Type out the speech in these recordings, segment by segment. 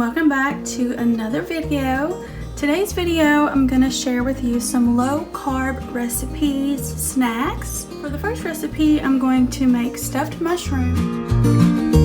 welcome back to another video. Today's video, I'm going to share with you some low carb recipes, snacks. For the first recipe, I'm going to make stuffed mushrooms.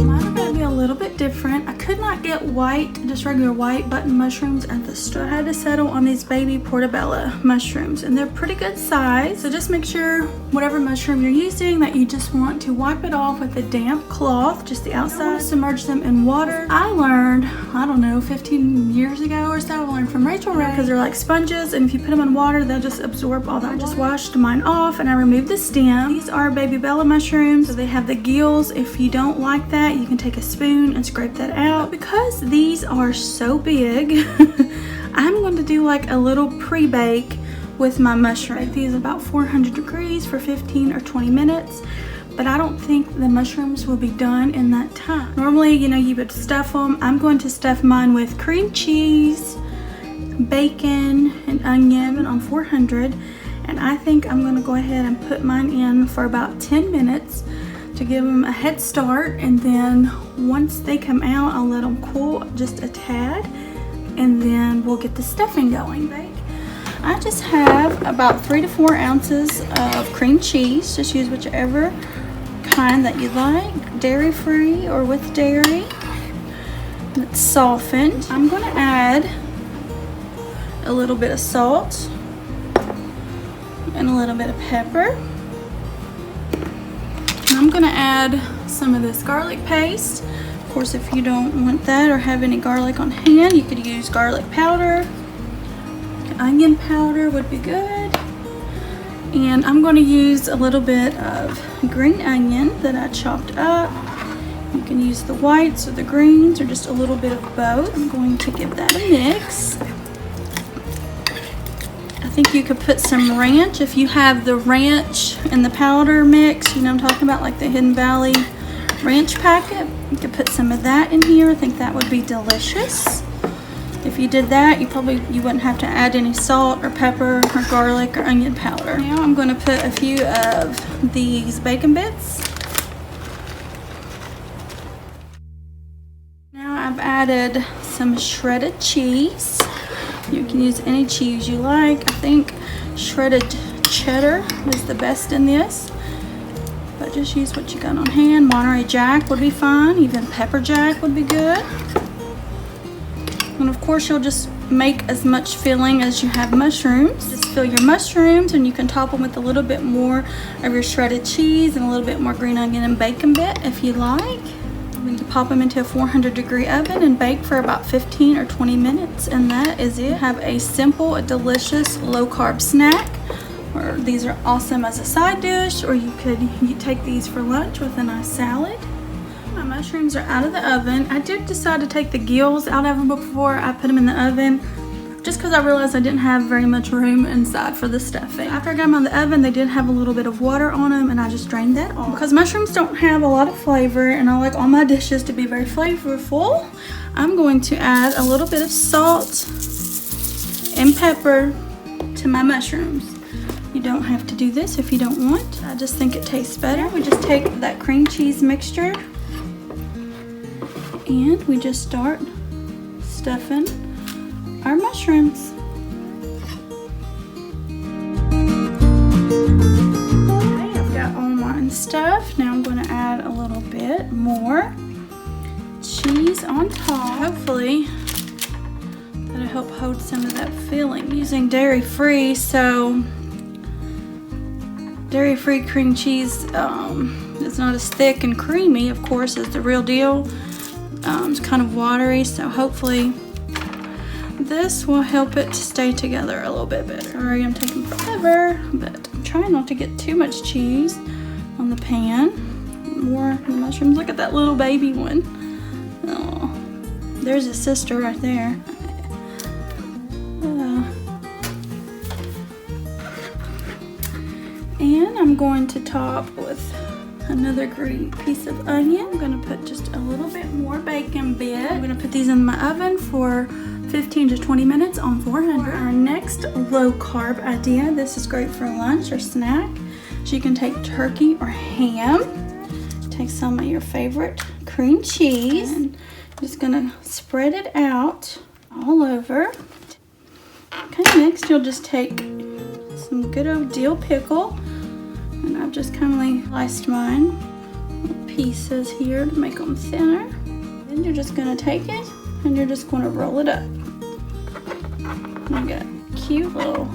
Mine are going to be a little bit different. I could not get white, just regular white button mushrooms at the store. I had to settle on these baby portobello mushrooms, and they're pretty good size. So just make sure whatever mushroom you're using that you just want to wipe it off with a damp cloth, just the outside. Submerge them in water. I learned, I don't know, 15 years ago or so, I learned from Rachel Ray, because they're like sponges, and if you put them in water, they'll just absorb all that. I just washed mine off and I removed the stem. These are baby bella mushrooms, so they have the gills. If you don't like that, you can take a spoon and scrape that out. But because these are so big, I'm going to do like a little pre-bake with my mushroom. These about 400 degrees for 15 or 20 minutes. But I don't think the mushrooms will be done in that time. Normally, you would stuff them. I'm going to stuff mine with cream cheese, bacon, and onion on 400. And I think I'm gonna go ahead and put mine in for about 10 minutes to give them a head start. And then once they come out, I'll let them cool just a tad. And then we'll get the stuffing going. I just have about 3 to 4 ounces of cream cheese. Just use whichever kind that you like, dairy-free or with dairy. It's softened. I'm gonna add a little bit of salt and a little bit of pepper. And I'm gonna add some of this garlic paste. Of course, if you don't want that or have any garlic on hand, you could use garlic powder. Onion powder would be good. And I'm going to use a little bit of green onion that I chopped up. You can use the whites or the greens or just a little bit of both. I'm going to give that a mix. I think you could put some ranch if you have the ranch and the powder mix. You know what I'm talking about, like the Hidden Valley ranch packet. You could put some of that in here. I think that would be delicious. If you did that, you wouldn't have to add any salt or pepper or garlic or onion powder. Now I'm going to put a few of these bacon bits. Now I've added some shredded cheese. You can use any cheese you like. I think shredded cheddar is the best in this, but just use what you got on hand. Monterey Jack would be fine. Even pepper jack would be good. And of course, you'll just make as much filling as you have mushrooms. Just fill your mushrooms, and you can top them with a little bit more of your shredded cheese and a little bit more green onion and bacon bit if you like. You can pop them into a 400-degree oven and bake for about 15 or 20 minutes, and that is it. Have a simple, delicious, low-carb snack. Or these are awesome as a side dish, or you take these for lunch with a nice salad. My mushrooms are out of the oven. I did decide to take the gills out of them before I put them in the oven, just because I realized I didn't have very much room inside for the stuffing. After I got them out of the oven, they did have a little bit of water on them, and I just drained that off. Because mushrooms don't have a lot of flavor, and I like all my dishes to be very flavorful, I'm going to add a little bit of salt and pepper to my mushrooms. You don't have to do this if you don't want. I just think it tastes better. We just take that cream cheese mixture and we just start stuffing our mushrooms. Okay, I've got all mine stuffed. Now I'm going to add a little bit more cheese on top. Hopefully that'll help hold some of that filling. I'm using dairy-free, so dairy-free cream cheese is not as thick and creamy, of course, as the real deal. It's kind of watery, so hopefully this will help it to stay together a little bit better. Sorry, I'm taking forever, but I'm trying not to get too much cheese on the pan. More of the mushrooms. Look at that little baby one. Oh, there's a sister right there. And I'm going to top with another green piece of onion. I'm gonna put just a little bit more bacon bit. I'm gonna put these in my oven for 15 to 20 minutes on 400. For our next low carb idea, this is great for lunch or snack. So you can take turkey or ham, take some of your favorite cream cheese, and Just gonna spread it out all over. Okay, next you'll just take some good old dill pickle, and I've just kindly sliced mine little pieces here to make them thinner. Then you're just gonna take it and you're just gonna roll it up. I got a cute little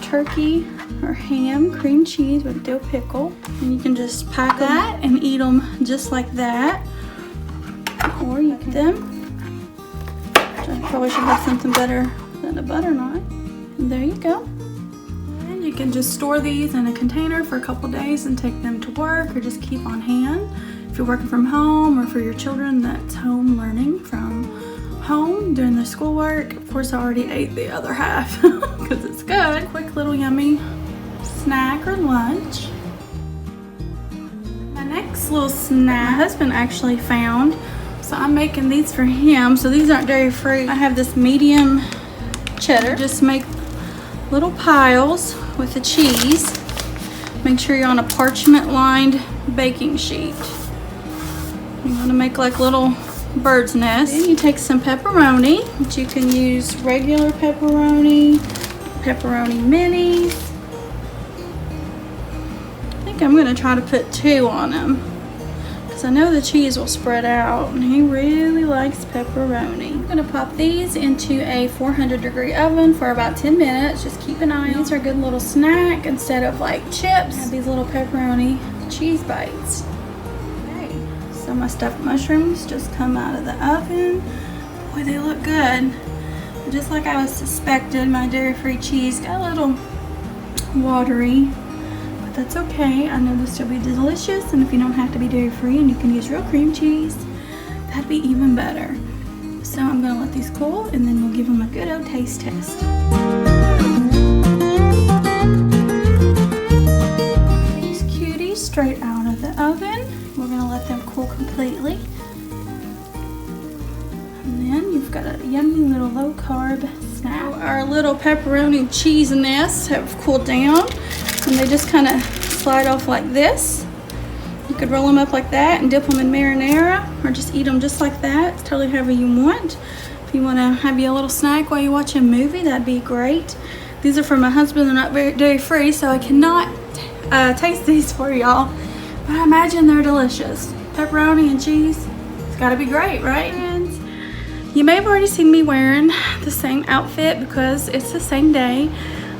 turkey or ham cream cheese with dill pickle, and you can just pack that and eat them just like that, or you can them. I probably should have something better than a butter knife. And there you go. And you can just store these in a container for a couple days and take them to work, or just keep on hand if you're working from home, or for your children that's home learning from home doing their schoolwork. Of course, I already ate the other half because it's good. Quick little yummy snack or lunch. My next little snack my husband actually found, so I'm making these for him. So these aren't dairy free. I have this medium cheddar. Just make little piles with the cheese. Make sure you're on a parchment lined baking sheet. You want to make like little bird's nest. Then you take some pepperoni, which you can use regular pepperoni, pepperoni minis. I think I'm gonna try to put 2 on them because I know the cheese will spread out, and he really likes pepperoni. I'm gonna pop these into a 400-degree oven for about 10 minutes. Just keep an eye on these. Are a good little snack instead of like chips. Have these little pepperoni cheese bites. So my stuffed mushrooms just come out of the oven. Boy, they look good. Just like I was suspected, my dairy-free cheese got a little watery, but that's okay. I know this will be delicious, and if you don't have to be dairy-free and you can use real cream cheese, that'd be even better. So I'm gonna let these cool, and then we'll give them a good old taste test. These cuties straight out of the oven. We're gonna let them cool completely. And then you've got a yummy little low carb snack. Our little pepperoni cheese nests have cooled down, and they just kind of slide off like this. You could roll them up like that and dip them in marinara, or just eat them just like that. It's totally however you want. If you want to have you a little snack while you watch a movie, that'd be great. These are for my husband. They're not very dairy free, so I cannot taste these for y'all. But I imagine they're delicious. Pepperoni and cheese, it's gotta be great, right? Friends, you may have already seen me wearing the same outfit because it's the same day.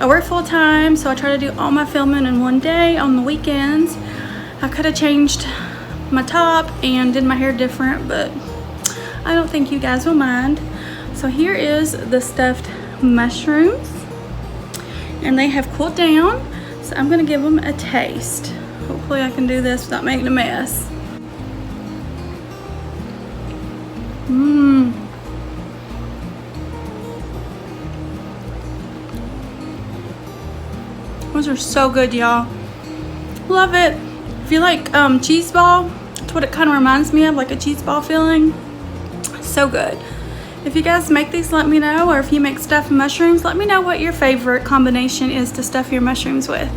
I work full time, so I try to do all my filming in one day. On the weekends, I could have changed my top and did my hair different, but I don't think you guys will mind. So here is the stuffed mushrooms, and they have cooled down, so I'm gonna give them a taste. Hopefully I can do this without making a mess. Those are so good, y'all. Love it. If you like cheese ball, that's what it kind of reminds me of, like a cheese ball feeling. So good. If you guys make these, let me know, or if you make stuffed mushrooms, let me know what your favorite combination is to stuff your mushrooms with.